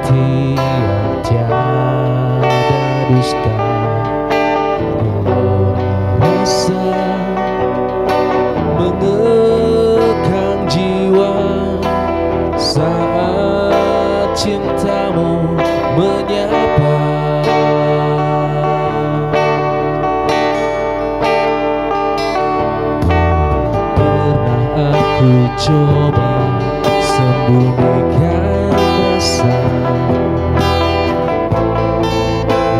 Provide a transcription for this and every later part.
hati yang tiada dusta, gelora rasa mengekang jiwa saat cintamu menyapa. Pernah aku coba sembunyikan rasa,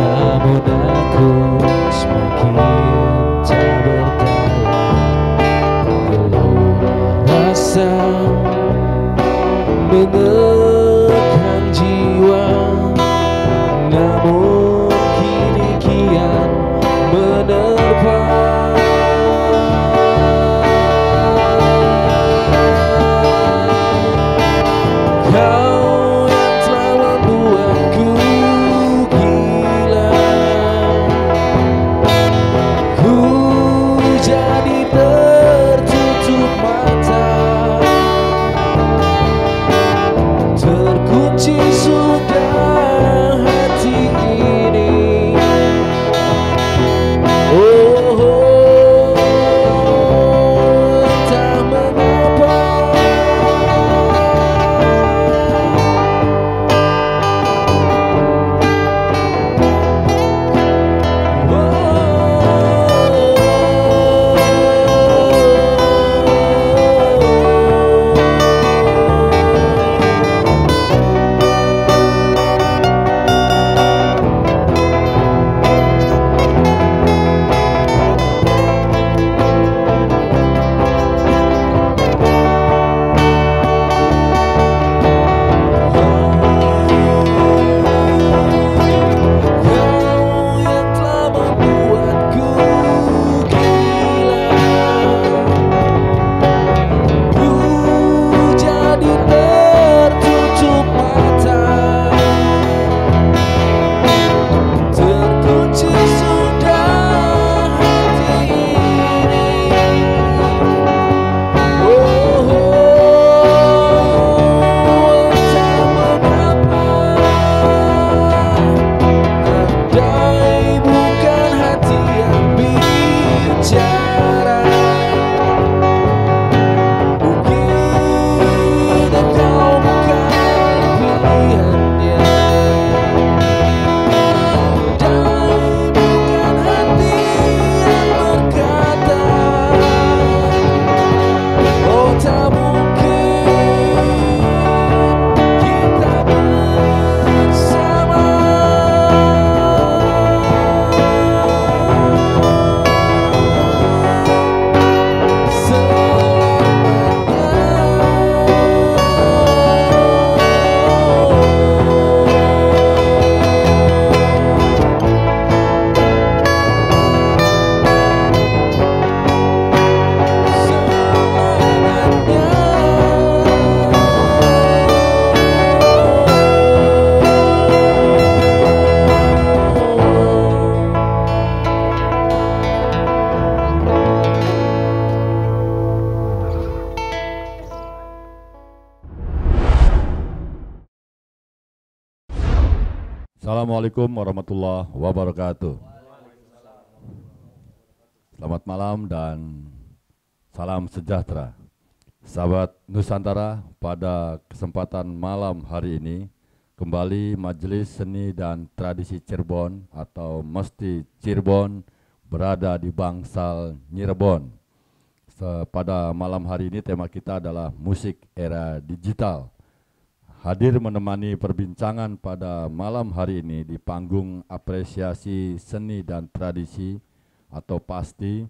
namun aku semakin tak berdaya. Gelora rasa mengekang jiwa, namun kini kian menerpa. Kau yang telah membuatku gila, ku jadi tertutup mata, terkunci sudah hati ini. Oh, entah mengapa Assalamualaikum warahmatullahi wabarakatuh. Selamat malam dan salam sejahtera. Sahabat Nusantara, pada kesempatan malam hari ini kembali Majelis Seni dan Tradisi Cirebon atau Mesti Cirebon berada di Bangsal Cirebon. Pada malam hari ini tema kita adalah musik era digital. Hadir menemani perbincangan pada malam hari ini di panggung apresiasi seni dan tradisi atau pasti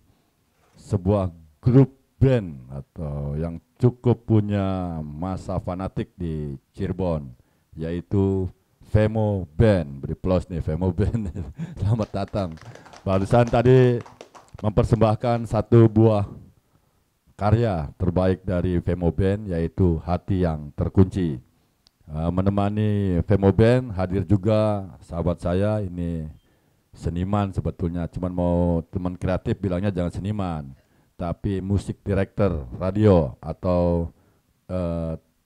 sebuah grup band atau yang cukup punya masa fanatik di Cirebon, yaitu Femo Band. Beri plus nih Femo Band. Selamat datang. Barusan tadi mempersembahkan satu buah karya terbaik dari Femo Band, yaitu Hati Yang Terkunci. Menemani Femo Band hadir juga sahabat saya, ini seniman sebetulnya, cuman mau teman kreatif bilangnya jangan seniman, tapi musik director radio atau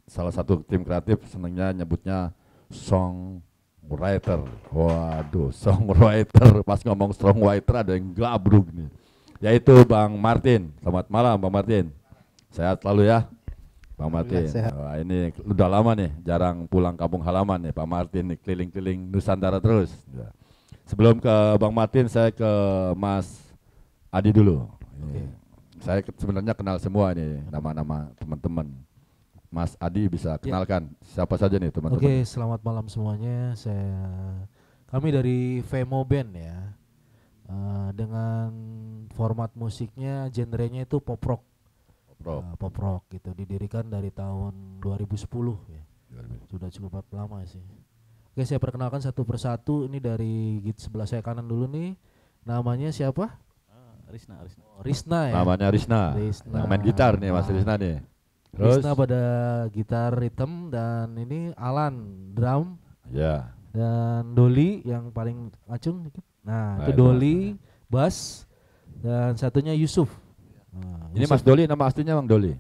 salah satu tim kreatif senangnya nyebutnya songwriter. Waduh, songwriter. Pas ngomong songwriter ada yang gabruk nih. Yaitu Bang Martin. Selamat malam Bang Martin. Sehat selalu ya Bang Martin. Wah, ini udah lama nih jarang pulang kampung halaman nih Pak Martin nih, keliling-keliling Nusantara terus. Ya. Sebelum ke Bang Martin, saya ke Mas Adi dulu. Saya sebenarnya kenal semua nih nama-nama teman-teman. Mas Adi bisa kenalkan siapa saja nih teman-teman. Oke, selamat malam semuanya. Kami dari Vemo Band ya. Dengan format musiknya, genrenya itu pop rock. Pop rock gitu. Didirikan dari tahun 2010 ya. Sudah cukup lama sih. Oke, saya perkenalkan satu persatu. Ini dari sebelah saya kanan dulu nih. Namanya siapa? Risna. Risna ya. Namanya Risna. Yang main gitar nih Mas Risna nih. Terus Risna pada gitar rhythm, dan ini Alan drum. ya. Dan Doli yang paling acung dikit. Nah, itu itu. Doli bass, dan satunya Yusuf. Nah, Ini Mas Doli, nama aslinya Bang Doli.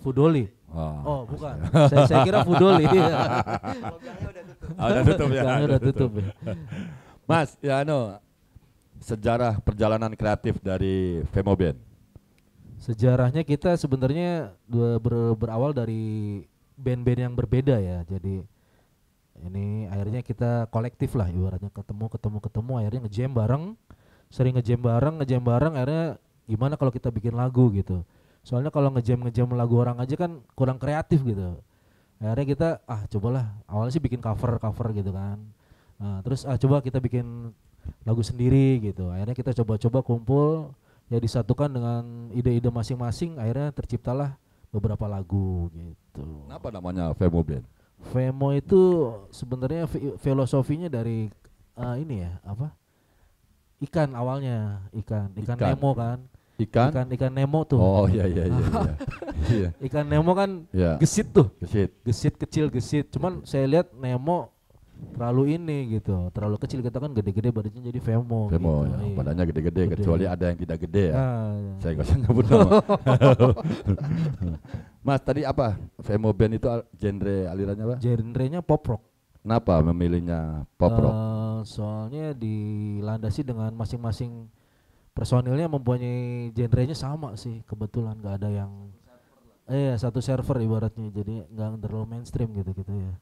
Fudoli. Oh, Bukan. saya kira Fudoli. udah tutup ya. Udah tutup ya. Mas, ya sejarah perjalanan kreatif dari Vemo Band. Sejarahnya kita sebenarnya berawal dari band-band yang berbeda ya. Jadi ini akhirnya kita kolektif lah, ibaratnya ketemu akhirnya ngejam bareng, sering ngejam bareng akhirnya gimana kalau kita bikin lagu gitu. Soalnya kalau ngejam lagu orang aja kan kurang kreatif gitu. Akhirnya kita cobalah, awalnya sih bikin cover gitu kan. Nah, terus coba kita bikin lagu sendiri gitu. Akhirnya kita coba kumpul, ya disatukan dengan ide-ide masing-masing, akhirnya terciptalah beberapa lagu gitu. Kenapa namanya Vemo Band? Vemo itu sebenarnya filosofinya dari ini ya, apa? Ikan awalnya, ikan Nemo kan. Ikan Nemo tuh. Oh iya. Iya. Ikan Nemo kan gesit tuh. Gesit kecil. Cuman saya lihat Nemo terlalu ini gitu, terlalu kecil, kita kan gede-gede badannya jadi Vemo gitu. Ya, badannya gede-gede, kecuali ada yang tidak gede ya. Saya nggak usah nyebut nama. Mas, tadi apa? Vemo Band itu genre alirannya apa? Genrenya pop rock. Kenapa memilihnya pop rock? Soalnya dilandasi dengan masing-masing personilnya mempunyai genrenya sama sih, kebetulan nggak ada yang satu server ibaratnya, jadi nggak terlalu mainstream gitu ya.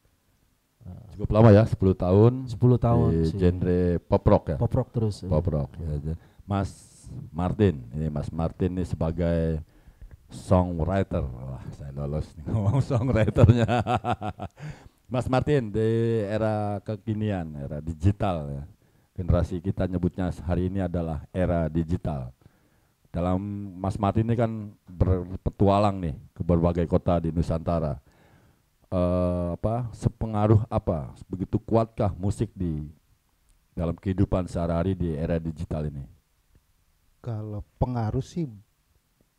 Cukup lama ya, 10 tahun. 10 tahun di sih. Genre pop rock ya. Pop rock terus. Pop rock ya. Mas Martin ini sebagai songwriter. Wah, saya lolos nih ngomong songwriternya. Mas Martin, di era kekinian, era digital ya. Generasi kita nyebutnya hari ini adalah era digital. Dalam Mas Martin ini kan berpetualang nih ke berbagai kota di Nusantara. Sepengaruh apa, begitu kuatkah musik di dalam kehidupan sehari-hari di era digital ini? Kalau pengaruh sih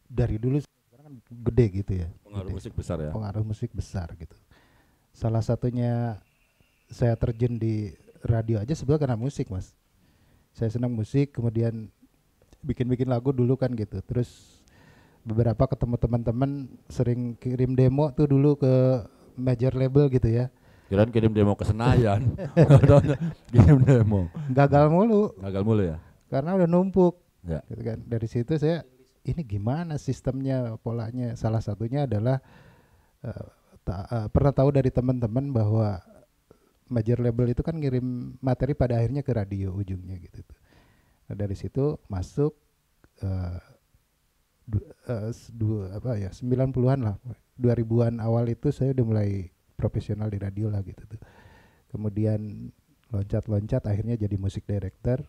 dari dulu sekarang kan gede gitu ya. Pengaruh musik besar ya. Pengaruh musik besar gitu. Salah satunya saya terjun di radio aja sebenarnya karena musik, Mas. Saya senang musik, kemudian bikin lagu dulu kan gitu. Terus beberapa ketemu teman-teman sering kirim demo tuh dulu ke major label gitu ya. Kirain kirim demo ke Senayan. Kirim demo. Gagal mulu ya. karena udah numpuk. Ya. Gitu kan. Dari situ saya ini gimana sistemnya, polanya. Salah satunya adalah pernah tahu dari teman-teman bahwa major label itu kan ngirim materi pada akhirnya ke radio ujungnya gitu. Nah, dari situ masuk 90-an lah, 2000-an awal itu saya udah mulai profesional di radio lah gitu tuh. Kemudian loncat akhirnya jadi musik director.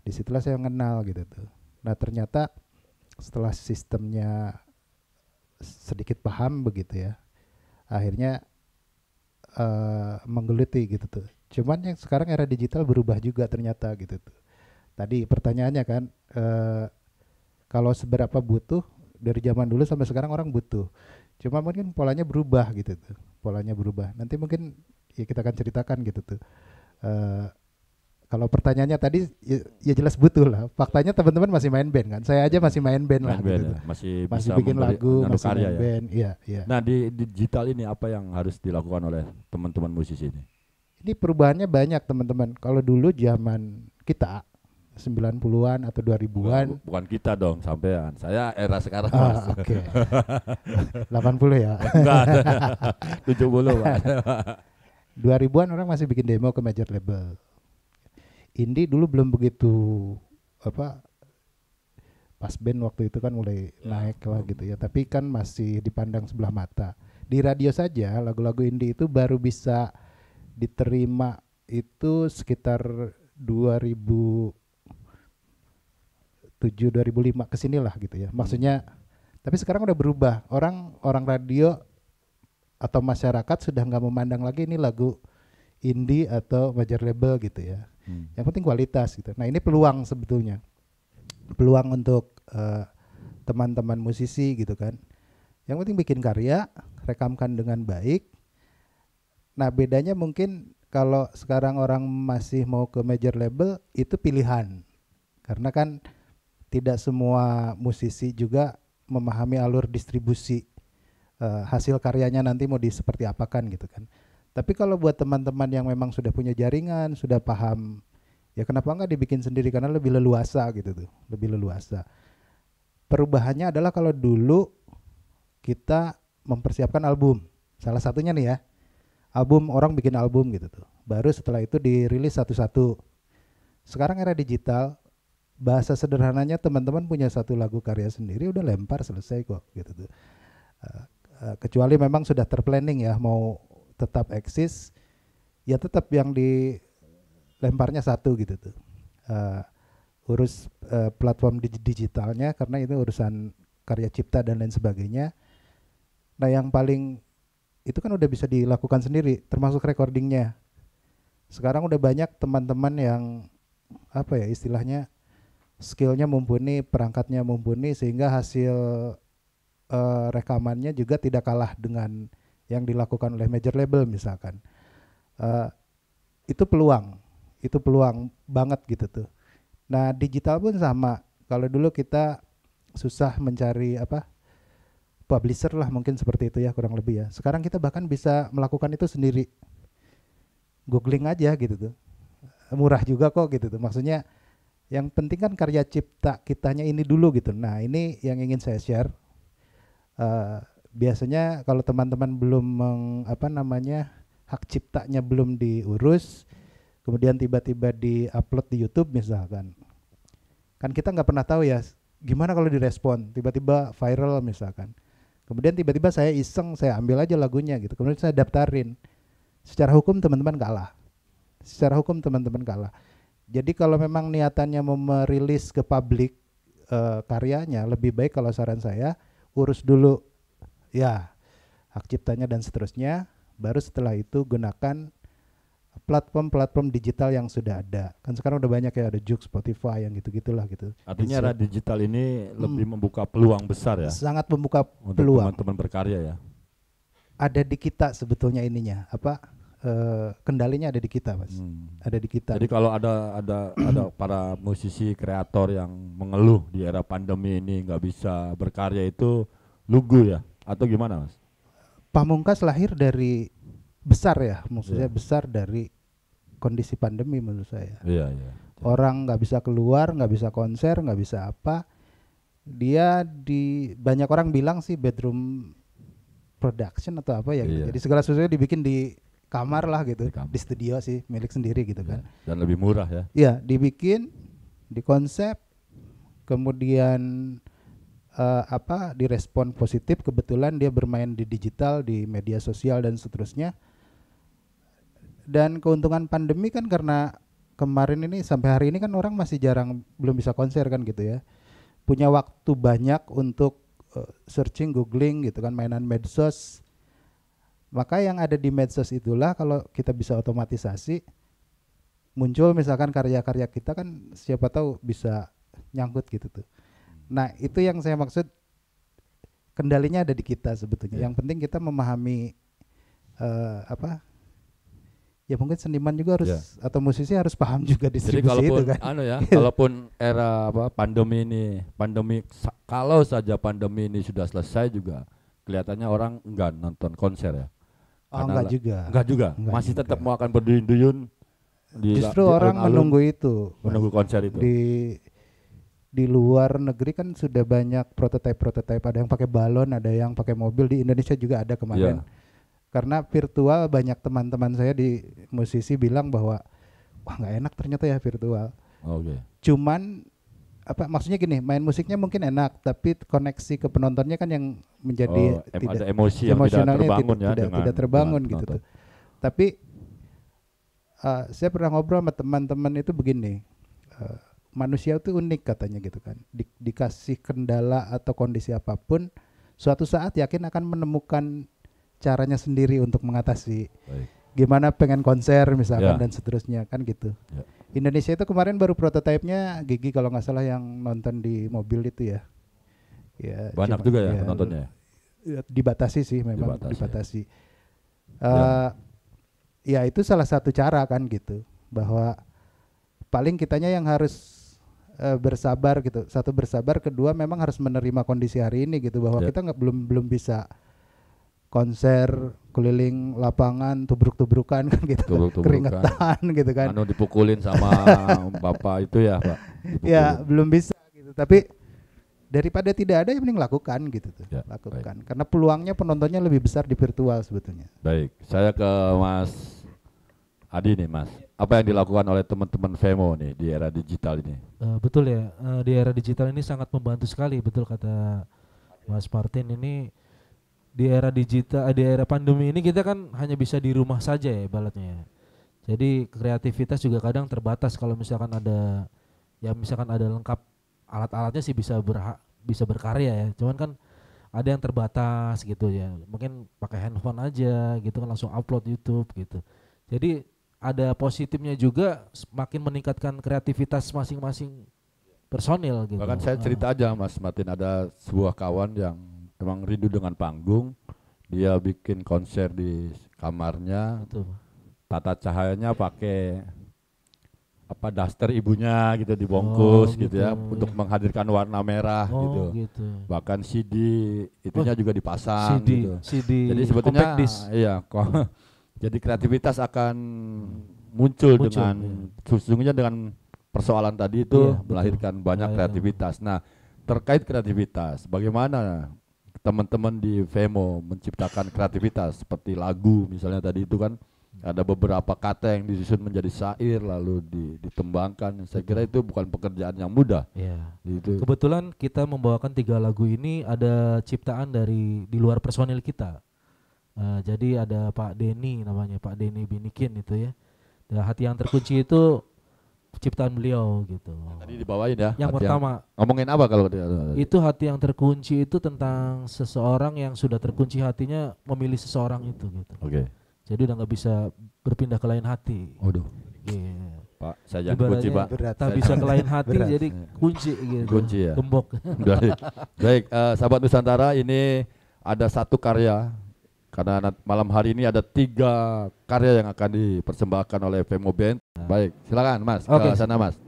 Disitulah saya mengenal gitu tuh. Nah ternyata setelah sistemnya sedikit paham begitu ya, akhirnya menggeluti gitu tuh. Cuman yang sekarang era digital berubah juga ternyata gitu tuh. Tadi pertanyaannya kan, kalau seberapa butuh, dari zaman dulu sampai sekarang orang butuh. Cuma mungkin polanya berubah gitu tuh. Polanya berubah. Nanti mungkin ya kita akan ceritakan gitu tuh. Kalau pertanyaannya tadi ya jelas butuh lah. Faktanya teman-teman masih main band kan. Saya aja masih main band lah Main band gitu. ya, masih Masih bisa bikin lagu, nano masih karya main ya. band. Iya, iya. Nah di digital ini apa yang harus dilakukan oleh teman-teman musisi ini? Ini perubahannya banyak teman-teman. Kalau dulu zaman kita 90-an atau 2000-an. Bukan kita dong, sampean. Saya era sekarang Mas. Oke. 80 ya. Enggak ada. 70 Pak. 2000-an orang masih bikin demo ke major label. Indie dulu belum begitu apa, pas band waktu itu kan mulai naik lah gitu ya, tapi kan masih dipandang sebelah mata. Di radio saja lagu-lagu indie itu baru bisa diterima itu sekitar 2007 2005 kesinilah gitu ya. Maksudnya tapi sekarang udah berubah. Orang radio atau masyarakat sudah nggak memandang lagi ini lagu indie atau major label gitu ya. Yang penting kualitas gitu. Nah ini peluang sebetulnya, peluang untuk teman-teman musisi gitu kan. Yang penting bikin karya, rekamkan dengan baik. Nah bedanya mungkin kalau sekarang orang masih mau ke major label itu pilihan, karena kan tidak semua musisi juga memahami alur distribusi hasil karyanya nanti mau seperti apakan gitu kan. Tapi kalau buat teman-teman yang memang sudah punya jaringan, sudah paham, ya kenapa enggak dibikin sendiri, karena lebih leluasa gitu tuh, lebih leluasa. Perubahannya adalah kalau dulu kita mempersiapkan album, salah satunya nih ya, album, orang bikin album gitu tuh, baru setelah itu dirilis satu-satu. Sekarang era digital, bahasa sederhananya teman-teman punya satu lagu karya sendiri udah lempar selesai kok gitu tuh. Kecuali memang sudah terplanning ya mau tetap eksis, ya tetap yang dilemparnya satu gitu tuh. Urus platform digitalnya karena itu urusan karya cipta dan lain sebagainya. Nah yang paling itu kan udah bisa dilakukan sendiri, termasuk recordingnya. Sekarang udah banyak teman-teman yang apa ya istilahnya, skillnya mumpuni, perangkatnya mumpuni, sehingga hasil rekamannya juga tidak kalah dengan yang dilakukan oleh major label misalkan. Itu peluang banget gitu tuh. Nah digital pun sama. Kalau dulu kita susah mencari apa, publisher lah mungkin seperti itu ya kurang lebih ya. Sekarang kita bahkan bisa melakukan itu sendiri. Googling aja gitu tuh. Murah juga kok gitu tuh. Maksudnya yang penting kan karya cipta kitanya ini dulu gitu. Nah ini yang ingin saya share. Biasanya kalau teman-teman belum hak ciptanya belum diurus, kemudian tiba-tiba di-upload di YouTube misalkan, kan kita nggak pernah tahu ya gimana kalau direspon, tiba-tiba viral misalkan, kemudian tiba-tiba saya iseng, saya ambil aja lagunya gitu, kemudian saya daftarin, secara hukum teman-teman kalah. Jadi kalau memang niatannya mau merilis ke publik karyanya, lebih baik kalau saran saya urus dulu ya hak ciptanya dan seterusnya, baru setelah itu gunakan platform-platform digital yang sudah ada. Kan sekarang udah banyak ya, ada Joox, Spotify yang gitu-gitulah gitu. Artinya era digital ini lebih membuka peluang besar ya. Sangat membuka untuk peluang. teman-teman berkarya ya. Ada di kita sebetulnya ininya, kendalinya ada di kita, Mas. Ada di kita. Jadi kalau ada para musisi kreator yang mengeluh di era pandemi ini nggak bisa berkarya, itu lugu ya atau gimana, Mas? Pamungkas lahir dari besar ya, maksudnya besar dari kondisi pandemi menurut saya. Iya. Orang nggak bisa keluar, nggak bisa konser, nggak bisa apa. Dia banyak orang bilang sih bedroom production atau apa ya. Gitu. Jadi segala sesuatu dibikin di kamar lah gitu, di studio sih milik sendiri gitu kan. Dan lebih murah ya. Iya, dibikin, dikonsep, kemudian direspon positif. Kebetulan dia bermain di digital, di media sosial dan seterusnya. Dan keuntungan pandemi kan karena kemarin ini sampai hari ini kan orang masih belum bisa konser kan gitu ya. Punya waktu banyak untuk searching, googling gitu kan, mainan medsos. Maka yang ada di medsos itulah kalau kita bisa otomatisasi, muncul misalkan karya-karya kita kan siapa tahu bisa nyangkut gitu tuh. Nah itu yang saya maksud, kendalinya ada di kita sebetulnya. Yang penting kita memahami ya mungkin seniman juga harus Ya. atau musisi harus paham juga Jadi distribusi kalaupun itu kan. kalaupun era pandemi kalau saja pandemi ini sudah selesai juga kelihatannya orang enggak nonton konser ya. Oh, Karena enggak juga. Enggak juga, Enggak masih juga. tetap mau akan berduyun-duyun Justru orang alun-alun menunggu itu. menunggu konser itu. Di luar negeri kan sudah banyak prototipe, ada yang pakai balon, ada yang pakai mobil. Di Indonesia juga ada kemarin. Iya. Karena virtual banyak teman-teman saya di musisi bilang bahwa wah nggak enak ternyata ya virtual. Oke. Cuman maksudnya gini, main musiknya mungkin enak, tapi koneksi ke penontonnya kan yang menjadi Ada emosi yang tidak emosionalnya terbangun ya tidak terbangun dengan gitu penonton. tuh. Tapi saya pernah ngobrol sama teman-teman itu begini, manusia itu unik katanya gitu kan. Dikasih kendala atau kondisi apapun, suatu saat yakin akan menemukan caranya sendiri untuk mengatasi. Baik. Gimana pengen konser misalkan Ya. dan seterusnya kan gitu. Ya. Indonesia itu kemarin baru prototipenya Gigi kalau nggak salah yang nonton di mobil itu ya. Ya Banyak cuma- juga ya penontonnya. Dibatasi sih memang Dibatasi, dibatasi. Ya. Ya itu salah satu cara kan gitu, bahwa paling kitanya yang harus bersabar gitu. Satu bersabar, kedua memang harus menerima kondisi hari ini gitu, bahwa Ya. kita belum bisa konser keliling lapangan tubruk-tubrukan kan gitu, Tubruk-tubrukan. keringetan gitu kan. Dipukulin sama bapak itu ya Pak. Ya Dipukulin. belum bisa gitu, tapi daripada tidak ada ya mending lakukan gitu tuh. Ya, Lakukan karena peluangnya penontonnya lebih besar di virtual sebetulnya. Baik, saya ke Mas Adi nih Mas. Apa yang dilakukan oleh teman-teman Vemo nih di era digital ini? Betul ya, di era digital ini sangat membantu sekali, betul kata Mas Martin. Ini di era digital, di era pandemi ini kita kan hanya bisa di rumah saja ya ibaratnya. Jadi kreativitas juga kadang terbatas kalau misalkan ada, ya misalkan ada lengkap alat-alatnya sih bisa berkarya ya. Cuman kan ada yang terbatas gitu ya. Mungkin pakai handphone aja gitu kan, langsung upload YouTube gitu. Jadi ada positifnya juga, semakin meningkatkan kreativitas masing-masing personil gitu. Bahkan saya cerita aja Mas Martin, ada sebuah kawan yang emang rindu dengan panggung. Dia bikin konser di kamarnya, Betul. tata cahayanya pakai daster ibunya gitu dibungkus Oh, gitu ya, gitu. untuk menghadirkan warna merah Oh gitu. gitu. Bahkan CD itunya juga dipasang CD, gitu. CD. Jadi sebetulnya compact disc. iya kok jadi kreativitas akan muncul Muncul, dengan sesungguhnya dengan persoalan tadi itu Iya, betul. melahirkan banyak Melahirkan. kreativitas. Nah, terkait kreativitas, bagaimana teman-teman di Vemo menciptakan kreativitas seperti lagu misalnya tadi itu kan ada beberapa kata yang disusun menjadi syair lalu ditembangkan. Saya kira itu bukan pekerjaan yang mudah. Iya. Itu Kebetulan kita membawakan 3 lagu ini ada ciptaan dari di luar personil kita. Jadi ada Pak Denny namanya, Pak Denny Binikin itu ya. Dan Hati Yang Terkunci itu ciptaan beliau gitu. tadi dibawain ya. Yang Hati pertama ngomongin apa kalau itu Hati Yang Terkunci itu tentang seseorang yang sudah terkunci hatinya memilih seseorang itu gitu. Oke. Jadi udah nggak bisa berpindah ke lain hati. Waduh. Iya. Pak, saya jangan kunci, Ibaratnya Pak. Berat. tak Saya bisa jangan- ke lain hati Berat. jadi kunci gitu. Kunci ya. Gembok. Baik, baik, sahabat Nusantara, ini ada satu karya karena malam hari ini ada 3 karya yang akan dipersembahkan oleh Vemo Band. Baik, silakan Mas, Oke. ke sana Mas.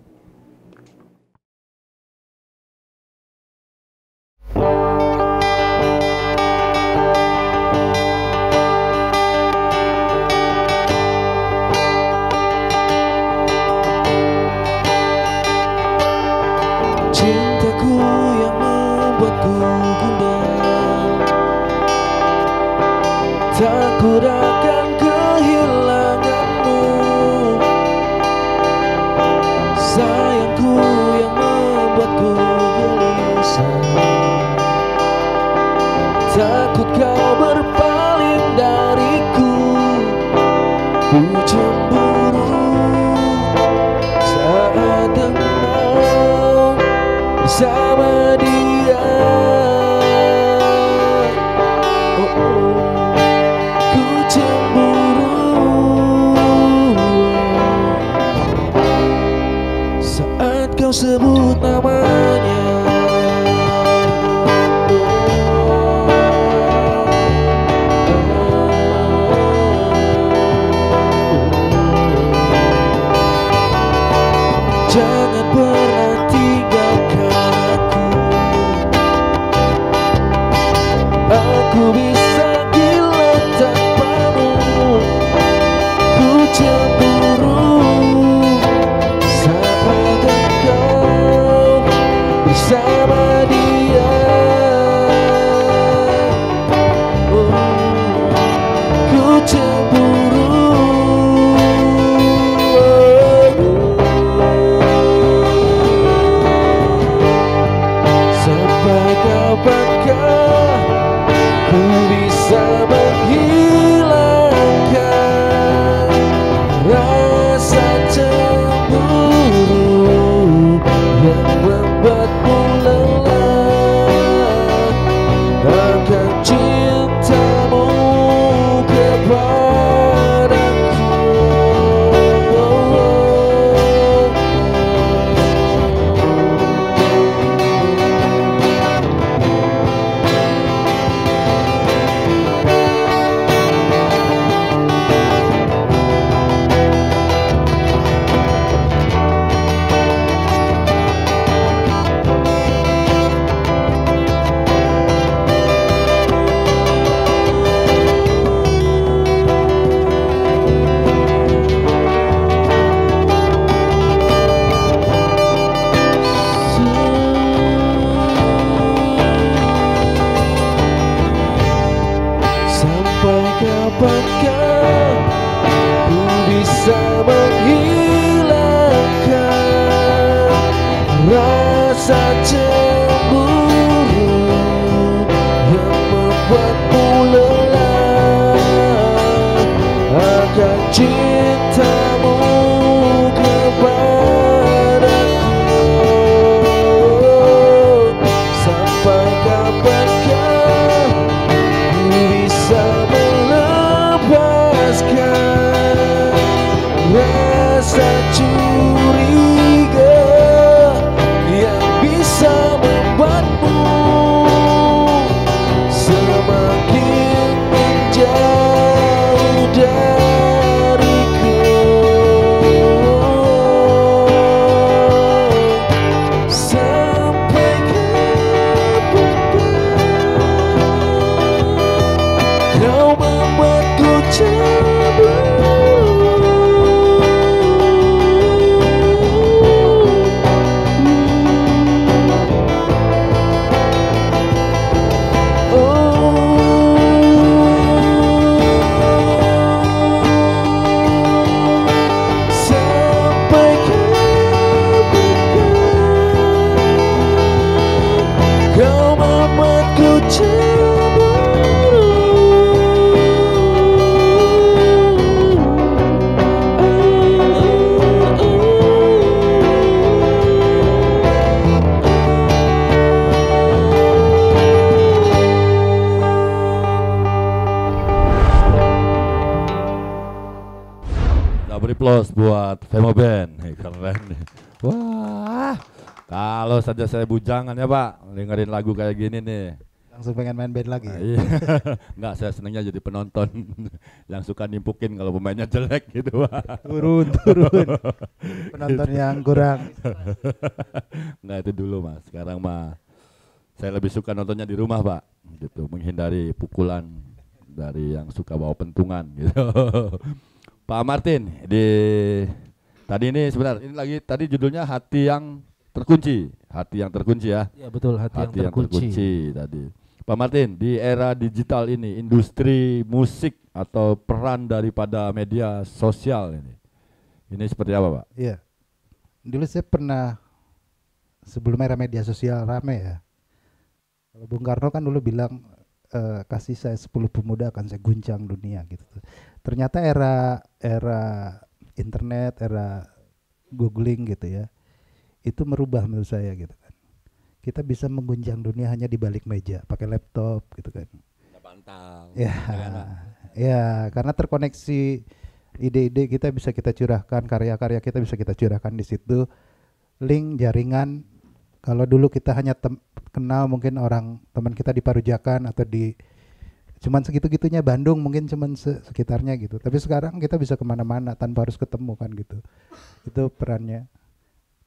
Cintaku yang membuatku gundah, takut akan kehilanganmu. Sayangku yang membuatku gelisah, takut kau berpaling dariku. Ku cemburu saat engkau bersama dia. Oh, oh. Ku cemburu saat kau sebut namanya. bisa menghilangkan rasa cemburu yang membuatmu lelah akan cintamu Kapankah ku bisa menghilangkan rasa cemburu yang membuatmu lelah akan cintamu kepadaku. Sampai kapankah ku bisa rasa curiga yang bisa membuatmu semakin menjauh dariku. Sampai kapankah kau membuatku cemburu? Beri plus buat Femo Band. Keren. Wah, kalau saja saya bujangan ya Pak, dengerin lagu kayak gini nih. Langsung pengen main band lagi. Nah, iya. Enggak, saya senangnya jadi penonton yang suka nimpukin kalau pemainnya jelek gitu Pak. Turun. Penonton yang kurang. Nah itu dulu Mas, sekarang mah saya lebih suka nontonnya di rumah Pak, gitu, menghindari pukulan dari yang suka bawa pentungan gitu. Pak Martin, tadi ini sebentar, ini lagi tadi judulnya Hati yang Terkunci. Hati yang terkunci ya. Iya betul, hati yang terkunci tadi. Pak Martin, di era digital ini, industri musik atau peran daripada media sosial ini seperti apa Pak? Iya. Dulu saya pernah, sebelum era media sosial rame ya. Kalau Bung Karno kan dulu bilang, kasih saya 10 pemuda akan saya guncang dunia gitu. Ternyata era internet, era googling gitu ya, itu merubah menurut saya gitu kan. Kita bisa mengguncang dunia hanya di balik meja, pakai laptop gitu kan. Pantang. Ya, karena terkoneksi ide-ide kita bisa kita curahkan, karya-karya kita bisa kita curahkan di situ. Link jaringan. Kalau dulu kita hanya kenal mungkin orang teman kita di Parujakan atau di cuman segitu-gitunya Bandung, mungkin cuman sekitarnya gitu. Tapi sekarang kita bisa kemana-mana tanpa harus ketemu kan gitu. Itu perannya.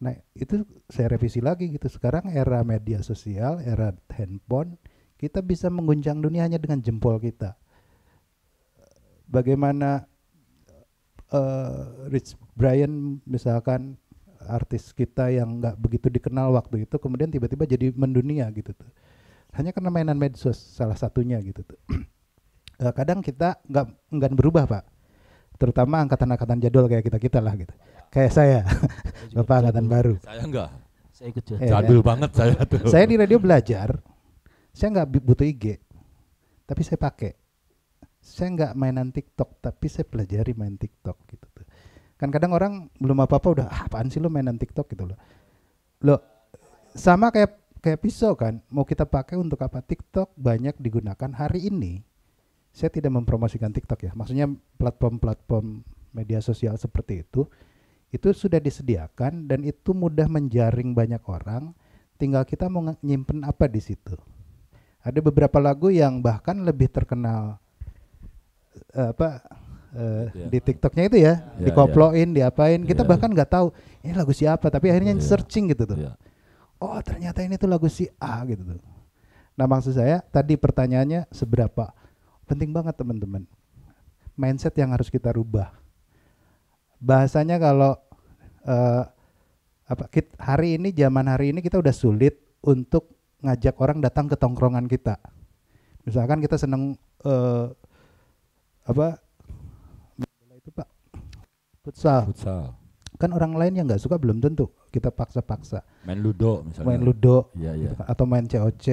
Nah itu saya revisi lagi gitu. Sekarang era media sosial, era handphone, kita bisa mengguncang dunia hanya dengan jempol kita. Bagaimana Rich Brian misalkan, artis kita yang nggak begitu dikenal waktu itu, kemudian tiba-tiba jadi mendunia gitu tuh. Hanya karena mainan medsos salah satunya gitu tuh. Kadang kita nggak berubah Pak, terutama angkatan-angkatan jadul kayak kita lah gitu. Kayak saya, Bapak angkatan baru. Saya enggak. Saya ikut Jadul banget saya tuh. Saya di radio belajar, saya nggak butuh IG, tapi saya pakai. Saya nggak mainan TikTok, tapi saya pelajari main TikTok gitu tuh. Kan kadang orang belum apa-apa udah apaan sih lo mainan TikTok gitu loh. Lo sama kayak pisau kan, mau kita pakai untuk apa? TikTok banyak digunakan hari ini. Saya tidak mempromosikan TikTok ya. Maksudnya platform-platform media sosial seperti itu sudah disediakan dan itu mudah menjaring banyak orang. Tinggal kita mau nyimpen apa di situ. Ada beberapa lagu yang bahkan lebih terkenal di TikToknya itu ya, dikoploin, diapain. Kita bahkan nggak tahu ini lagu siapa, tapi akhirnya searching gitu tuh. Oh ternyata ini tuh lagu si A gitu tuh. Nah maksud saya tadi pertanyaannya seberapa penting banget teman-teman. Mindset yang harus kita rubah. Bahasanya kalau hari ini, zaman hari ini kita udah sulit untuk ngajak orang datang ke tongkrongan kita. Misalkan kita seneng itu Pak, futsal. Kan orang lain yang nggak suka belum tentu kita paksa-paksa. Main ludo misalnya. Main ludo, iya. Gitu kan. Atau main COC,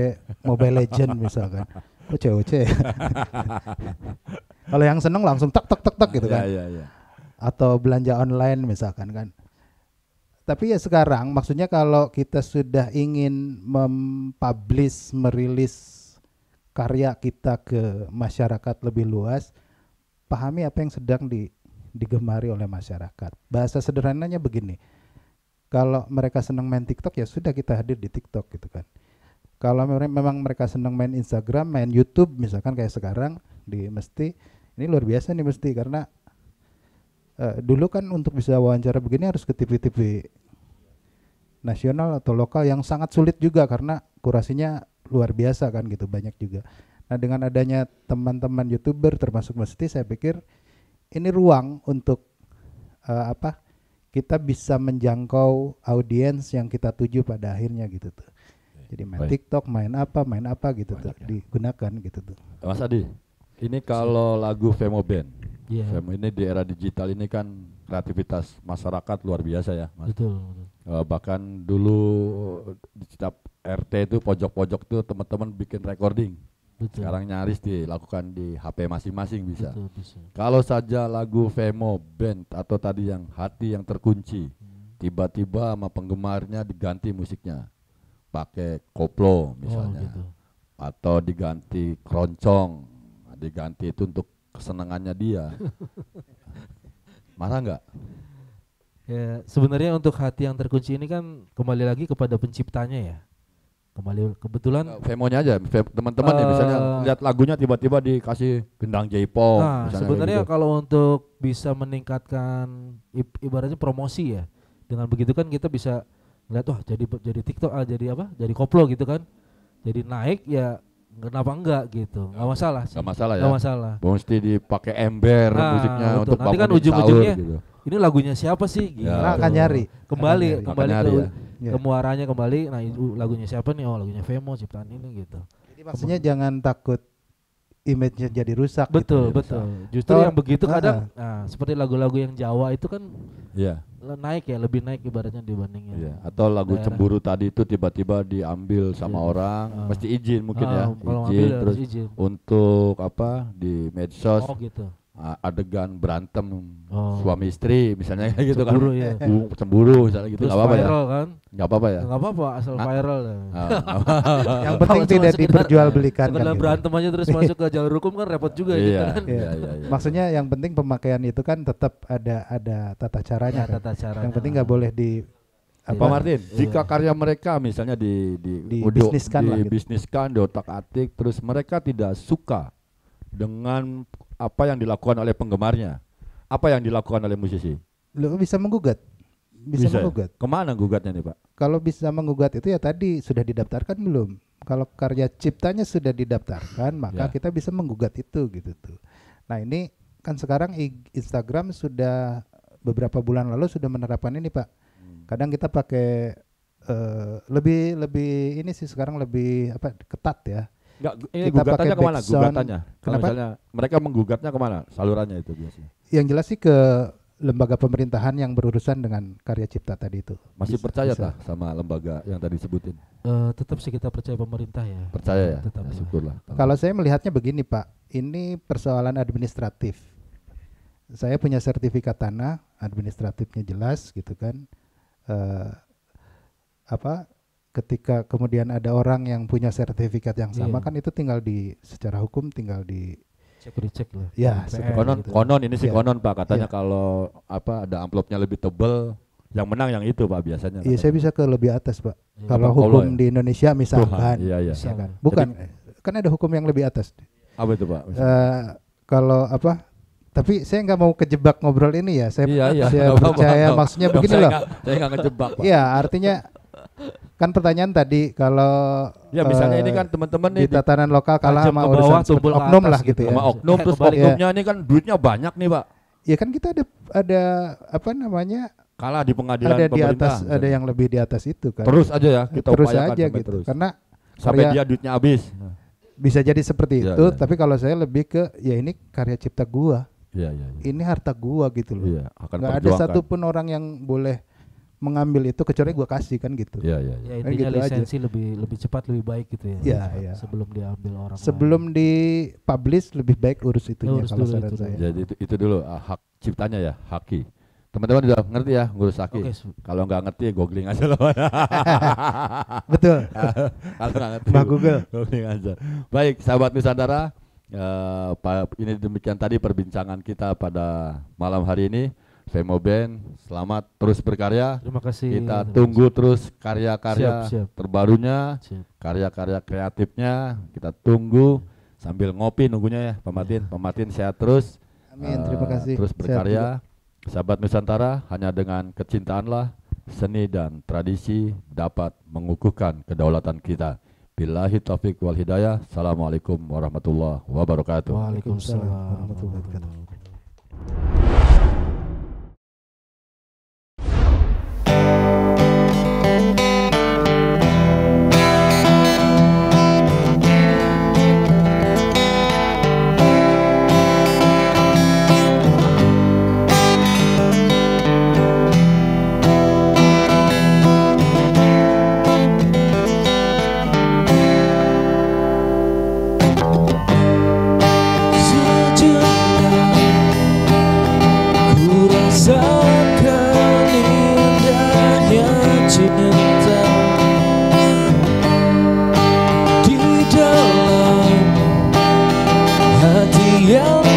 Mobile Legend misalkan. Oh COC. Kalau yang seneng langsung tak gitu kan. Iya. Atau belanja online misalkan kan. Tapi ya sekarang maksudnya kalau kita sudah ingin mempublish, merilis karya kita ke masyarakat lebih luas, pahami apa yang sedang digemari oleh masyarakat. Bahasa sederhananya begini, kalau mereka senang main TikTok ya sudah kita hadir di TikTok gitu kan. Kalau memang mereka senang main Instagram, main YouTube misalkan kayak sekarang di Mesti, ini luar biasa nih Mesti karena dulu kan untuk bisa wawancara begini harus ke TV-TV nasional atau lokal yang sangat sulit juga karena kurasinya luar biasa kan gitu, banyak juga. Nah dengan adanya teman-teman YouTuber termasuk Mesti, saya pikir ini ruang untuk kita bisa menjangkau audiens yang kita tuju pada akhirnya gitu tuh. Jadi main TikTok, main apa gitu tuh digunakan gitu tuh. Mas Adi, ini kalau lagu Femo Band, Femo ini di era digital ini kan kreativitas masyarakat luar biasa ya, Mas. Betul. Bahkan dulu di setiap RT itu pojok-pojok tuh teman-teman bikin recording. Betul. Sekarang nyaris dilakukan di HP masing-masing bisa. Betul, bisa. Kalau saja lagu Femo Band atau tadi yang Hati yang Terkunci, tiba-tiba sama penggemarnya diganti musiknya, pakai koplo misalnya, gitu. atau diganti keroncong, diganti itu untuk kesenangannya dia, marah nggak? Ya sebenarnya untuk Hati yang Terkunci ini kan kembali lagi kepada penciptanya ya. Kebetulan Femonya aja, teman-teman ya misalnya lihat lagunya tiba-tiba dikasih gendang J-pop. Nah sebenarnya gitu. kalau untuk bisa meningkatkan ibaratnya promosi ya, dengan begitu kan kita bisa lihat wah jadi TikTok jadi koplo gitu kan, jadi naik ya kenapa enggak gitu, nggak masalah sih. Nggak masalah ya. Nggak masalah. Mesti dipakai ember musiknya betul. untuk nanti kan bangunin ujung-ujungnya sahur, gitu. Ini lagunya siapa sih? Gitu. Akan nyari. Kembali Ya. ke muaranya kembali. Nah lagunya siapa nih? Oh lagunya Femo ciptaan ini gitu. Jadi maksudnya jangan takut image-nya jadi rusak. Betul gitu. betul. Justru yang begitu kadang, seperti lagu-lagu yang Jawa itu kan naik ya, lebih naik ibaratnya dibandingin. Iya. Atau lagu Cemburu tadi itu tiba-tiba diambil sama orang, mesti izin mungkin ya, izin terus izin. Untuk di medsos. Oh gitu. Adegan berantem suami istri misalnya kayak gitu cemburu, kan, ya. Cemburu misalnya gitu, nggak apa-apa ya, kan? Nggak apa-apa ya, nggak apa-apa asal viral. Yang penting tidak diperjualbelikan. Sekedar kan berantem aja terus masuk ke jalur hukum kan repot juga gitu kan. Iya. Maksudnya yang penting pemakaian itu kan tetap ada tata caranya. Ya, tata caranya. Yang penting nggak boleh di Pak Martin, jika karya mereka misalnya dibisniskan, diotak-atik, terus mereka tidak suka dengan apa yang dilakukan oleh penggemarnya, apa yang dilakukan oleh musisi? Lo bisa menggugat, bisa menggugat. Kemana gugatnya nih Pak? Kalau bisa menggugat itu ya tadi sudah didaftarkan belum? Kalau karya ciptanya sudah didaftarkan, maka kita bisa menggugat itu gitu tuh. Nah ini kan sekarang Instagram sudah beberapa bulan lalu sudah menerapkan ini Pak. Kadang kita pakai lebih ini sih sekarang lebih ketat ya. Enggak, ini gugatannya kemana? Gugatannya. Kalau misalnya mereka menggugatnya kemana? Salurannya itu biasanya. Yang jelas sih ke lembaga pemerintahan yang berurusan dengan karya cipta tadi itu. Masih Bisa- percaya bisa. tak sama lembaga yang tadi disebutin? Tetap sih kita percaya pemerintah ya. Percaya ya? Tetap Ya, lah. syukurlah. Kalau saya melihatnya begini Pak, ini persoalan administratif. Saya punya sertifikat tanah, administratifnya jelas gitu kan. Ketika kemudian ada orang yang punya sertifikat yang sama Iya. kan itu tinggal secara hukum tinggal Cek dicek lah. Ya, DPR seperti Konon, gitu. konon ini sih Iya. konon Pak, katanya Iya. kalau ada amplopnya lebih tebel, yang menang yang itu Pak biasanya. Iya, saya katanya. bisa ke lebih atas Pak. Iya. Kalau Allah hukum ya? di Indonesia misalkan, Iya iya. Bisa. ya kan? Bukan, kan ada hukum yang lebih atas. Apa itu Pak? Kalau tapi saya nggak mau kejebak ngobrol ini ya. Saya Iya, saya nggak apa-apa, percaya nggak. maksudnya begini loh. Saya nggak ngejebak Pak. Iya, artinya kan pertanyaan tadi kalau Ya misalnya ini kan teman-teman di nih tatanan lokal kalah Tajam sama ke urusan bawah, seperti tumpul ke oknum atas lah gitu gitu. ya. sama oknum, terus Kebalik. oknumnya ini kan duitnya banyak nih Pak. Ya kan kita ada apa namanya? Kalah di pengadilan Ada di pemerintah. atas, ada yang lebih di atas itu kan. Terus aja ya kita Terus upayakan aja sampai gitu. terus. Karena Sampai karya- dia duitnya habis. bisa jadi seperti Iya, itu, iya. tapi kalau saya lebih ke ya ini karya cipta gua. Iya iya. Iya. Ini harta gua gitu loh. Iya, akan Nggak ada perjuangkan. satupun orang yang boleh mengambil itu kecuali gua kasih kan gitu. Iya iya. Ya Iya. intinya gitu aja. lisensi lebih cepat lebih baik gitu ya. Iya, iya. Sebelum diambil orang. Sebelum dipublish lebih baik urus itunya Urus kalau dulu saran itu saya. dulu. Jadi itu dulu hak ciptanya ya, haki. Teman-teman udah ngerti ya ngurus haki. Oke, Kalau nggak ngerti googling aja loh. Betul. Kalau nggak ngerti Mbak Google. googling aja. Baik, sahabat Nusantara, ini demikian tadi perbincangan kita pada malam hari ini. Vemo Band, selamat terus berkarya. Terima kasih. Kita Terima tunggu terus karya-karya Siap. terbarunya, kasih. Siap. karya-karya kreatifnya. Kita tunggu sambil ngopi nunggunya ya, Pematin sehat terus. Amin, terima kasih. Terus Sehat berkarya. Sahabat Nusantara, hanya dengan kecintaanlah seni dan tradisi dapat mengukuhkan kedaulatan kita. Billahi taufik wal hidayah. Assalamualaikum warahmatullahi wabarakatuh. Waalaikumsalam warahmatullahi wabarakatuh. Ku rasakan indahnya cinta di dalam hati yang